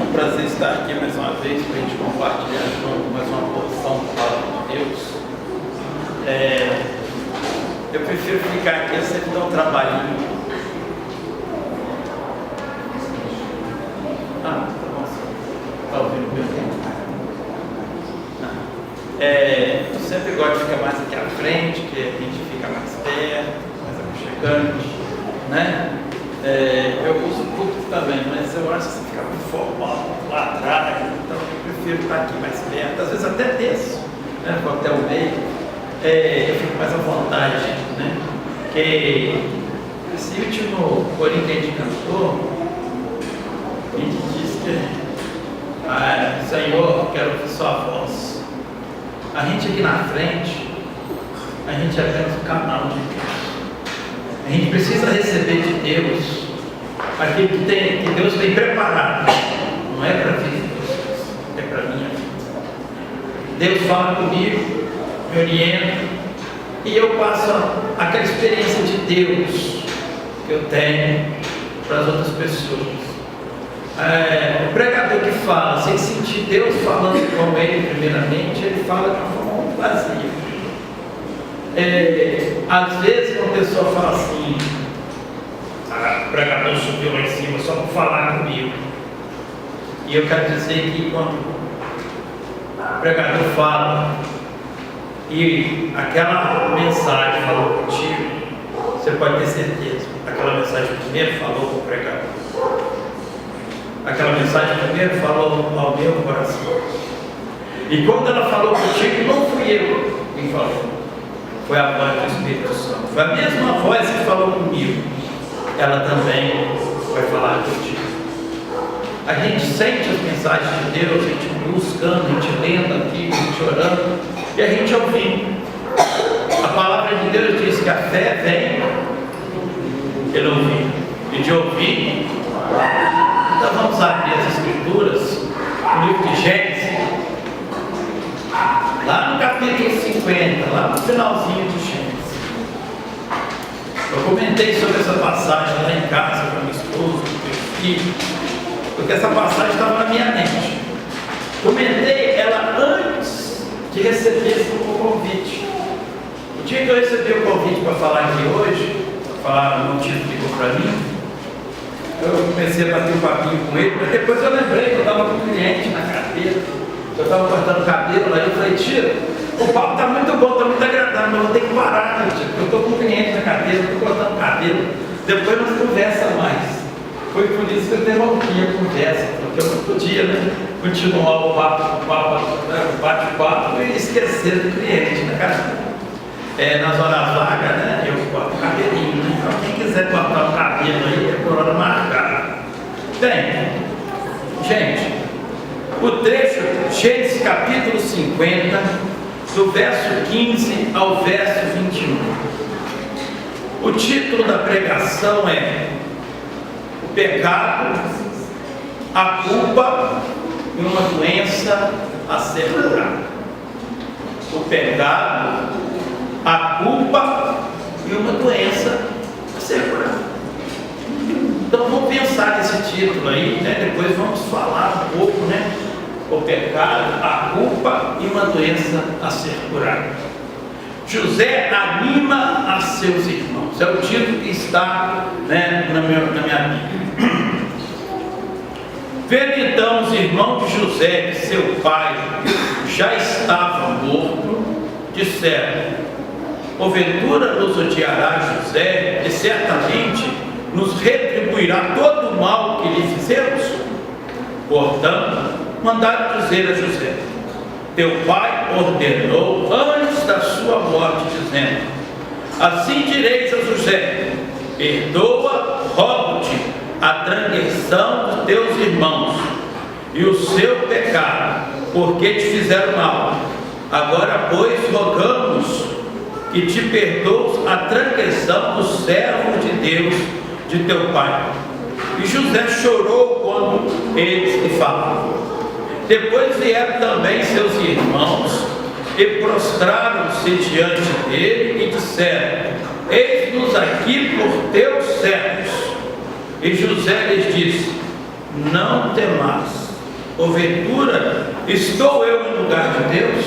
um prazer estar aqui mais uma vez para a gente compartilhar junto mais uma porção da palavra de Deus. Eu prefiro ficar aqui, eu sempre dou um trabalhinho. Tá bom, está ouvindo bem? Eu sempre gosto de ficar mais aqui à frente, que a gente fica mais perto, mais aconchegante, né? Eu uso o púlpito também, mas eu acho que você fica muito formal lá atrás, então eu prefiro estar aqui mais perto, às vezes até desço, né? Vou até o meio, eu fico mais à vontade, né? Porque esse último corinho que a gente cantou, a gente diz que Senhor, quero ouvir sua voz. A gente aqui na frente, a gente é apenas um canal de Deus. A gente precisa receber de Deus aquilo que Deus tem preparado. Não é para a vida de vocês, é para a minha vida. Deus fala comigo, me orienta, e eu passo aquela experiência de Deus que eu tenho para as outras pessoas. O pregador que fala sem sentir Deus falando com ele primeiramente, ele fala de uma forma muito vazia. Às vezes uma pessoa fala assim, o pregador subiu lá em cima só para falar comigo. E eu quero dizer que quando o pregador fala e aquela mensagem falou contigo, você pode ter certeza, aquela mensagem primeiro falou com o pregador. Aquela mensagem primeiro falou ao meu coração. E quando ela falou contigo, não fui eu quem falou. Foi a voz do Espírito Santo. Foi a mesma voz que falou comigo. Ela também vai falar contigo. A gente sente as mensagens de Deus, a gente buscando, a gente lendo aqui, a gente orando, e a gente ouvindo. A palavra de Deus diz que a fé vem pelo ouvir. E de ouvir. Então vamos abrir as Escrituras, no livro de Gênesis, lá no capítulo 50, lá no finalzinho de Gênesis. Eu comentei sobre essa passagem lá em casa com a minha esposa, com o meu filho, porque essa passagem estava na minha mente. Comentei ela antes de receber esse convite. O dia que eu recebi o convite para falar aqui hoje, para falar o motivo que ligou para mim, eu comecei a bater um papinho com ele, mas depois eu lembrei que eu estava com um cliente na cadeira, eu estava cortando cabelo, aí eu falei, tio, o papo está muito bom, está muito agradável, mas eu vou ter que parar, né, tio, porque eu estou com um cliente na cadeira, estou cortando cabelo, depois nós conversa mais. Foi por isso que eu interrompi a conversa, porque eu não podia, né, continuar o bate-papo e esquecer do cliente na cadeira. Nas horas vagas, né, eu corto o cabelinho, né? Então quem quiser cortar o cabelo aí, é por hora marcada. Bem, gente, o trecho, Gênesis capítulo 50, do verso 15 ao verso 21. O título da pregação é O pecado, a culpa e uma doença a ser curada. O pecado, a culpa e uma doença a ser curada. Então vamos pensar nesse título aí, né? Depois vamos falar um pouco, né? O pecado, a culpa e uma doença a ser curada. José anima a seus irmãos. É o título que está, né, na minha Bíblia. Vendo então os irmãos de José, que seu pai já estava morto, disseram: porventura nos odiará José, e certamente nos retribuirá todo o mal que lhe fizemos? Portanto, mandaram dizer a José: teu pai ordenou antes da sua morte, dizendo: assim direis a José: perdoa, rogo-te, a transgressão dos teus irmãos e o seu pecado, porque te fizeram mal. Agora, pois, rogamos que te perdoes a transgressão dos servos de Deus, de teu pai. E José chorou quando eles lhe falavam. Depois vieram também seus irmãos e prostraram-se diante dele e disseram: eis-nos aqui por teus servos. E José lhes disse: não temais, Porventura, estou eu no lugar de Deus?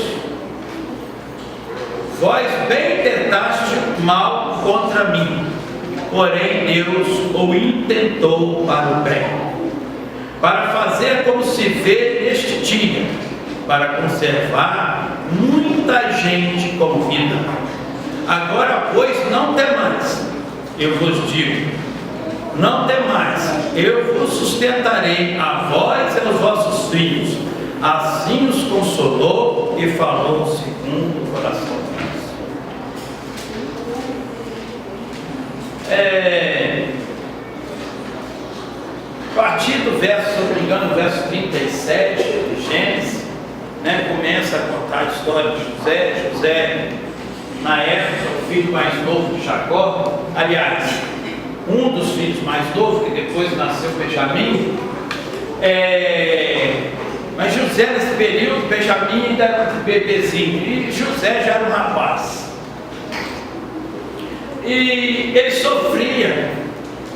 Vós bem tentaste mal contra mim, porém Deus o intentou para o bem, para fazer como se vê neste dia, para conservar muita gente com vida. Agora, pois, não temais, eu vos digo, não temais, eu vos sustentarei a vós e aos vossos filhos. Assim os consolou e falou segundo o coração de Deus. A partir do verso, se não me engano, verso 37 de Gênesis, começa a contar a história de José. José, na época, o filho mais novo de Jacó, aliás, um dos filhos mais novos, que depois nasceu Benjamim. Mas José, nesse período, Benjamim ainda era um bebezinho e José já era um rapaz. E ele sofria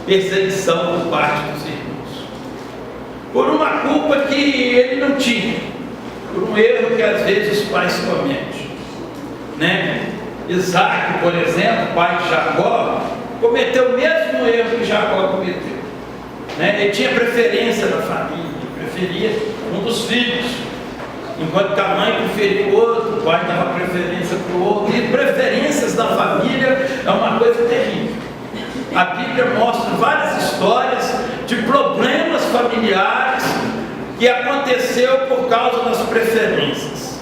perseguição por parte dos irmãos, por uma culpa que ele não tinha, por um erro que às vezes os pais cometem, Isaac, por exemplo, pai de Jacó, cometeu o mesmo erro que Jacó cometeu, Ele tinha preferência da família, preferia um dos filhos, enquanto a mãe preferia o outro, o pai dava preferência para o outro. E preferências da família é uma coisa terrível. A Bíblia mostra várias histórias de problemas familiares que aconteceu por causa das preferências.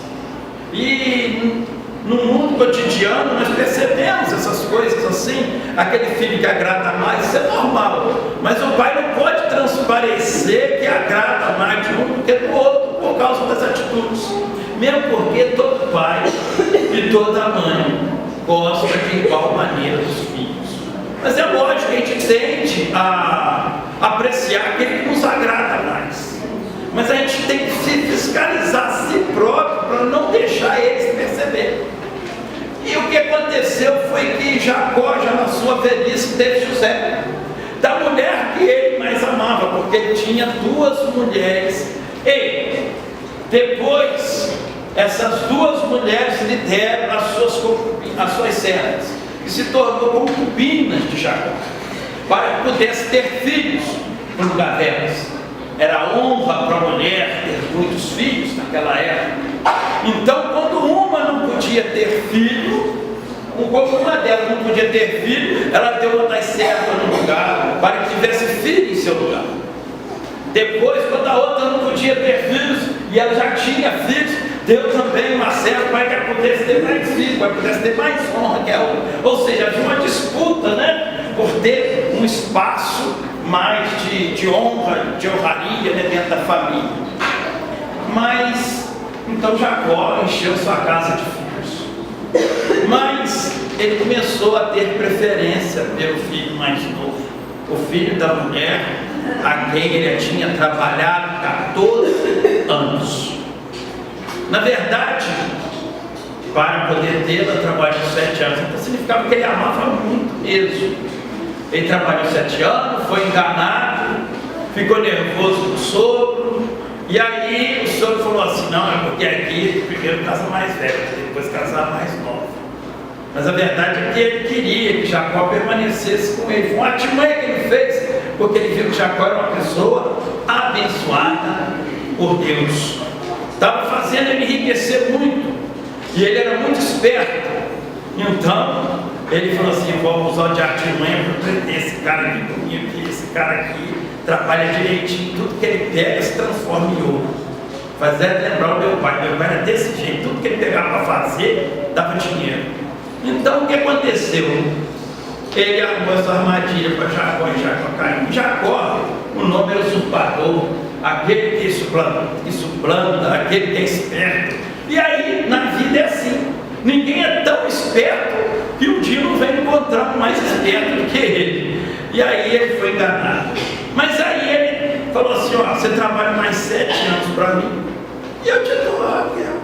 E no mundo cotidiano nós percebemos essas coisas assim. Aquele filho que agrada mais, isso é normal, mas o pai não pode transparecer que agrada mais de um do que do outro por causa das atitudes, mesmo porque todo pai e toda mãe gosta de igual maneira dos filhos. Mas é lógico que a gente tende a apreciar aquele que nos agrada mais, mas a gente tem que se fiscalizar a si próprio para não deixar eles perceber. E o que aconteceu foi que Jacó, já na sua velhice, teve José, da mulher que ele mais amava, porque ele tinha duas mulheres. E depois, essas duas mulheres lhe deram as suas servas, e se tornou concubinas de Jacó, para que pudesse ter filhos no lugar delas. Era honra para a mulher ter muitos filhos naquela época. Então, quando uma não podia ter filho, como uma delas não podia ter filho, ela deu uma das servas no lugar, para que tivesse filho em seu lugar. Depois, quando a outra não podia ter filhos, e ela já tinha filhos, deu também uma serva para que ela pudesse ter mais filhos, para que pudesse ter mais honra que a outra. Ou seja, havia uma disputa, por ter um espaço mais de honra, de honraria, dentro da família. Mas, então Jacó encheu sua casa de filhos. Mas ele começou a ter preferência pelo filho mais novo, o filho da mulher a quem ele tinha trabalhado 14 anos. Na verdade, para poder tê-la, trabalhou 7 anos. Então significava que ele amava muito mesmo. Ele trabalhou 7 anos, foi enganado, ficou nervoso com o sogro, e aí o sogro falou assim: não, é porque aqui primeiro casa mais velho, depois casar mais novo. Mas a verdade é que ele queria que Jacó permanecesse com ele. Foi uma artimanha que ele fez, porque ele viu que Jacó era uma pessoa abençoada por Deus. Estava fazendo ele enriquecer muito, e ele era muito esperto. Então ele falou assim: vamos usar de artimanha para prender esse cara aqui comigo, que esse cara aqui trabalha direitinho, tudo que ele pega se transforma em ouro. Fazer lembrar o meu pai era desse jeito, tudo que ele pegava para fazer dava dinheiro. Então o que aconteceu? Ele armou essa armadilha para Jacó, e Jacó caiu. Jacó, o nome era usurpador, aquele que suplanta, aquele que é esperto. E aí na vida é assim, ninguém é tão esperto que um dia não vai encontrar um mais esperto do que ele. E aí ele foi enganado. Mas aí ele falou assim: ó, você trabalha mais 7 anos para mim, e eu te dou aquela.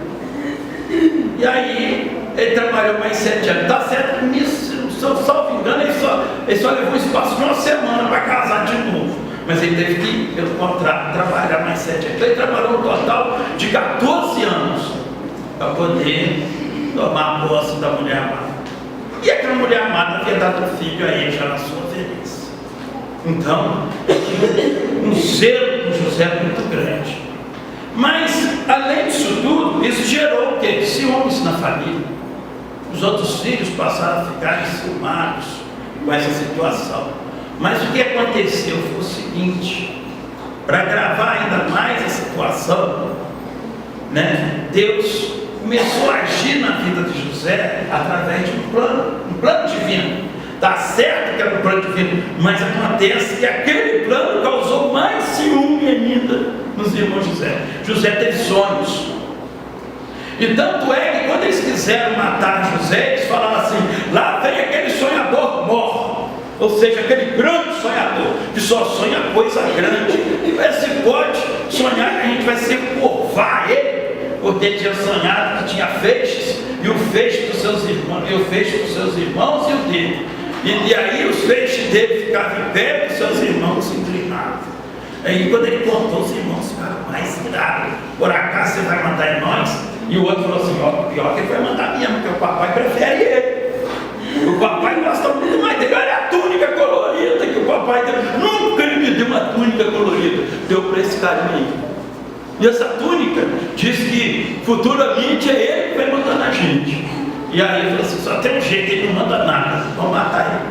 E aí ele trabalhou mais 7 anos. Está certo nisso, salvo engano, ele só levou um espaço de uma semana para casar de novo. mas ele teve que, pelo contrário, trabalhar mais 7 anos. Então ele trabalhou um total de 14 anos para poder tomar posse da mulher amada. E aquela mulher amada havia dado um filho a ele já na sua velhice. Então, um zelo com José muito grande. Mas, além disso tudo, isso gerou o quê? Ciúmes na família. Os outros filhos passaram a ficar enciumados com essa situação. Mas o que aconteceu foi o seguinte: para agravar ainda mais a situação, né, Deus começou a agir na vida de José através de um plano divino. Está certo que era um plano divino, mas acontece que aquele plano causou mais ciúme ainda nos irmãos José. José teve sonhos. E tanto é que quando eles quiseram matar José, eles falavam assim: lá vem aquele sonhador mor. Ou seja, aquele grande sonhador, que só sonha coisa grande. E se pode sonhar que a gente vai ser curvar ele, porque ele tinha sonhado que tinha feixes, e o feixe dos seus irmãos, e o feixe dos seus irmãos e o dele. E aí os feixes dele ficavam em pé, e os seus irmãos se inclinavam. Aí quando ele contou, os irmãos ficaram mais irados. Por acaso você vai mandar em nós? E o outro falou assim: ó, pior que ele vai mandar mesmo, porque o papai prefere ele. O papai gosta muito mais dele. Olha a túnica colorida que o papai deu. Nunca ele me deu uma túnica colorida. Deu para esse carinha aí. E essa túnica diz que futuramente é ele que vai mandar na gente. E aí ele falou assim: só tem um jeito, ele não manda nada, vamos matar ele.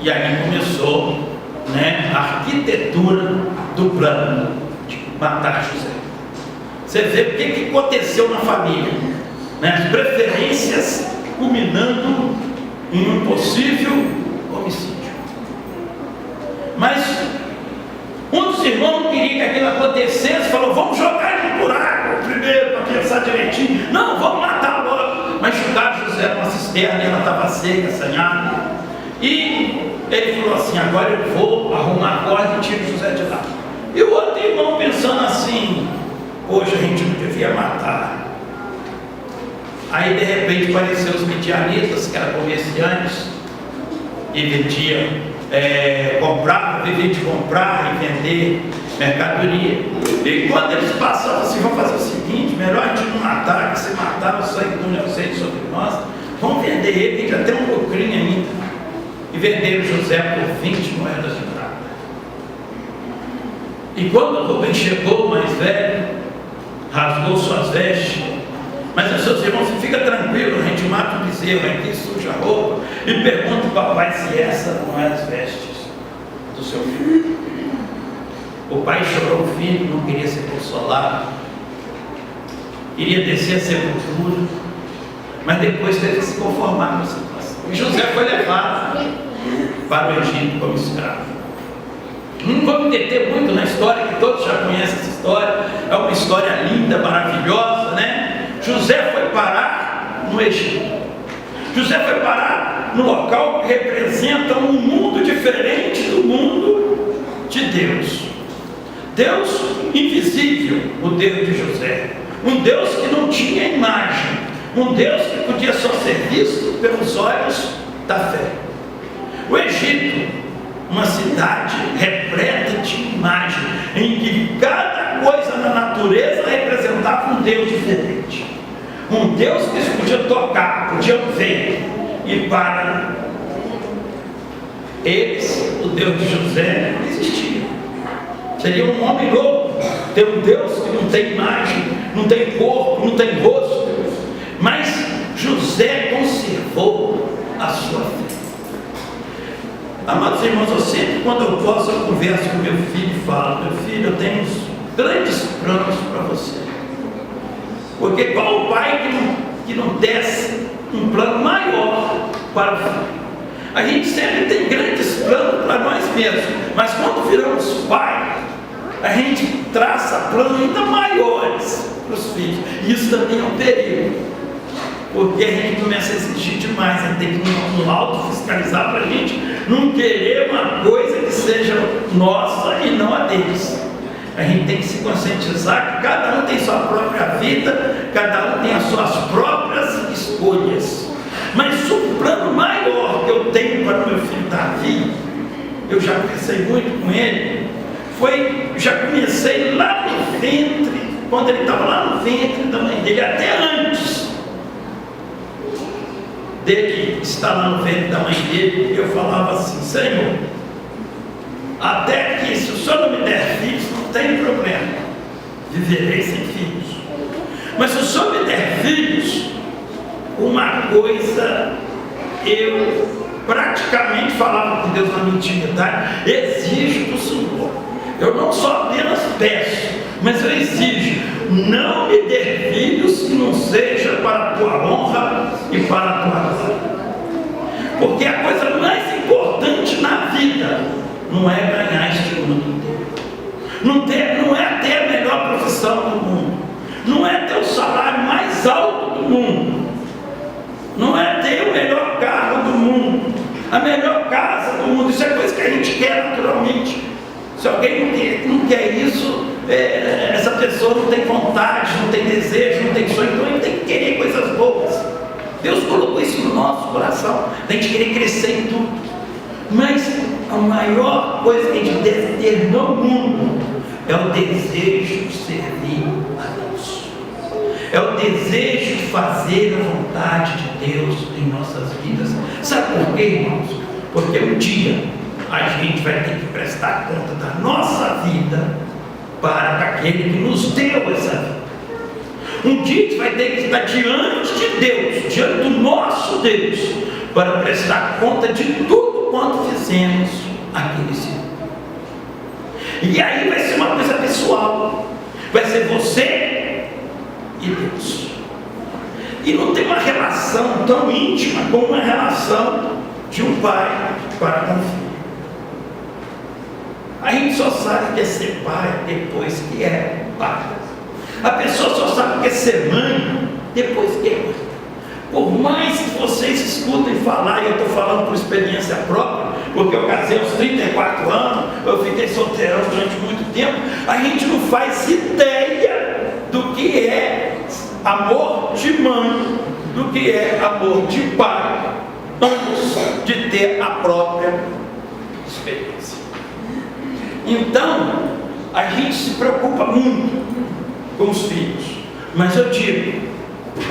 E aí começou, né, a arquitetura do plano de matar José. Você vê o que aconteceu na família, né? As preferências culminando em um possível homicídio. Mas um dos irmãos não queria que aquilo acontecesse, falou: vamos jogar ele no buraco primeiro, para pensar direitinho. Não, vamos matar logo. Mas jogaram José numa cisterna, ela estava seca, assanhada. E ele falou assim: agora eu vou arrumar a corda e tiro José de lá. E o outro irmão pensando assim: poxa, a gente não devia matar. Aí de repente apareceram os midianitas, que eram comerciantes, e vendiam, viviam de comprar e vender mercadoria. E quando eles passavam assim: vamos fazer o seguinte, melhor a gente não matar, que se matar o sangue do inocente sobre nós, vamos vender ele, que já tem um lucrinho ainda. E venderam José por 20 moedas de prata. E quando Rubem chegou, mais velho, rasgou suas vestes, mas os seus irmãos: fica tranquilo, a gente mata o bezerro aqui, suja a roupa, e pergunta ao papai se essa não é as vestes do seu filho. O pai chorou o filho, não queria ser consolado, iria descer a sepultura, mas depois teve que se conformar com a situação. E José foi levado para o Egito como escravo. Não vou me deter muito na história, que todos já conhecem essa história, é uma história linda, maravilhosa, né? José foi parar no Egito. José foi parar no local que representa um mundo diferente do mundo de Deus. Deus invisível, o Deus de José. Um Deus que não tinha imagem. Um Deus que podia só ser visto pelos olhos da fé. O Egito, uma cidade repleta de imagem, em que cada coisa na natureza representava um Deus diferente. Um Deus que eles podiam tocar, podiam ver. E para eles, o Deus de José não existia. Seria um homem louco ter um Deus que não tem imagem, não tem corpo, não tem rosto. Mas José conservou a sua fé. Amados irmãos, eu sempre, quando eu posso, eu converso com meu filho e falo: meu filho, eu tenho uns grandes planos para você. Porque qual o pai que não desce um plano maior para o filho? A gente sempre tem grandes planos para nós mesmos, mas quando viramos pai, a gente traça planos ainda maiores para os filhos. E isso também é um perigo, porque a gente começa a exigir demais, a gente tem que nos autofiscalizar para a gente não querer uma coisa que seja nossa e não a deles. A gente tem que se conscientizar que cada um tem sua própria vida, cada um tem as suas próprias escolhas. Mas o plano maior que eu tenho para o meu filho Davi, eu já pensei muito com ele, já comecei lá no ventre, quando ele estava lá no ventre da mãe dele, até antes dele estar lá no ventre da mãe dele, eu falava assim: Senhor, até que se o Senhor não me der filhos, não tem problema, viverei sem filhos. Mas se o Senhor me der filhos, uma coisa eu praticamente falava com Deus na minha intimidade: exijo do Senhor. Eu não só apenas peço, mas eu exijo: não me dê filhos que não seja para a tua honra e para a tua glória. Porque a coisa mais importante na vida não é ganhar este mundo inteiro, não é ter a melhor profissão do mundo, não é ter o salário mais alto do mundo, não é ter o melhor carro do mundo, a melhor casa do mundo. Isso é coisa que a gente quer naturalmente. Se alguém não quer isso, essa pessoa não tem vontade, não tem desejo, não tem sonho, então ele tem que querer coisas boas. Deus colocou isso no nosso coração, a gente querer crescer em tudo. Mas a maior coisa que a gente deve ter no mundo é o desejo de servir a Deus, é o desejo de fazer a vontade de Deus em nossas vidas. Sabe por quê, irmãos? Porque um dia a gente vai ter que prestar conta da nossa vida para aquele que nos deu essa vida. Um dia a gente vai ter que estar diante de Deus, diante do nosso Deus, para prestar conta de tudo quanto fizemos aqui nesse mundo. E aí vai ser uma coisa pessoal, vai ser você e Deus. E não tem uma relação tão íntima como uma relação de um pai para com o filho. A gente só sabe que é ser pai depois que é pai. A pessoa só sabe que é ser mãe depois que é mãe. Por mais que vocês escutem falar, e eu estou falando por experiência própria, porque eu casei aos 34 anos, eu fiquei solteirão durante muito tempo, a gente não faz ideia do que é amor de mãe, do que é amor de pai, antes de ter a própria experiência. Então, a gente se preocupa muito com os filhos, mas eu digo,